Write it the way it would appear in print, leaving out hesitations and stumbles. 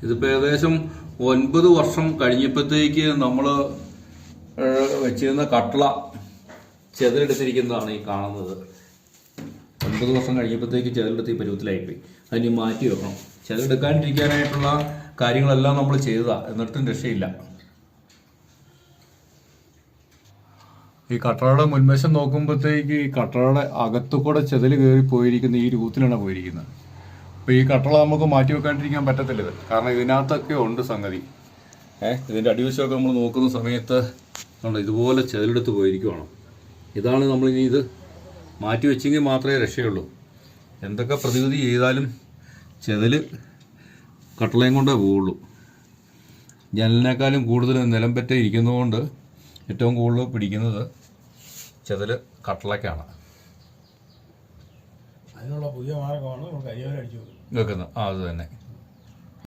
ഇതിപ്പോൾ ഏകദേശം 9 വർഷം കഴിഞ്ഞപ്പോഴത്തേക്ക് നമ്മൾ വെച്ചിരുന്ന കട്ട്ള ചെതിലെടുത്തിരിക്കുന്നതാണ് ഈ കാണുന്നത്. 9 വർഷം കഴിഞ്ഞപ്പോഴത്തേക്ക് ചെതിലെടുത്ത് ഈ പരുവത്തിലായിപ്പോയി. അതിന് മാറ്റി വെക്കണം. ചെതിലെടുക്കാണ്ടിരിക്കാനായിട്ടുള്ള കാര്യങ്ങളെല്ലാം നമ്മൾ ചെയ്തതാണ്, എന്നിട്ടും രക്ഷയില്ല. ഈ കട്ടളയുടെ മുൻവശം നോക്കുമ്പോഴത്തേക്ക് ഈ കട്ടളയുടെ അകത്തുകൂടെ ചെതൽ കയറി പോയിരിക്കുന്ന ഈ രൂപത്തിലാണ് പോയിരിക്കുന്നത്. അപ്പോൾ ഈ കട്ടള നമുക്ക് മാറ്റി വെക്കാണ്ടിരിക്കാൻ പറ്റത്തില്ല ഇത്, കാരണം ഇതിനകത്തൊക്കെ ഉണ്ട് സംഗതി. ഇതിൻ്റെ അടിവശമൊക്കെ നമ്മൾ നോക്കുന്ന സമയത്ത് ഇതുപോലെ ചെതലെടുത്ത് പോയിരിക്കുവാണ്. ഇതാണ് നമ്മളിനി ഇത് മാറ്റി വെച്ചെങ്കിൽ മാത്രമേ രക്ഷയുള്ളൂ. എന്തൊക്കെ പ്രതിവിധി ചെയ്താലും ചെതൽ കട്ടളയും കൊണ്ടേ പോവുള്ളൂ. ജനലിനേക്കാളും കൂടുതൽ നിലംപറ്റ ഇരിക്കുന്നതുകൊണ്ട് ഏറ്റവും കൂടുതൽ പിടിക്കുന്നത് ചെതൽ കട്ടളയ്ക്കാണ്. അതിനുള്ള പുതിയ മാർഗമാണ് കരിയോല അടിച്ചു വെക്കുന്നത്. അത് തന്നെ.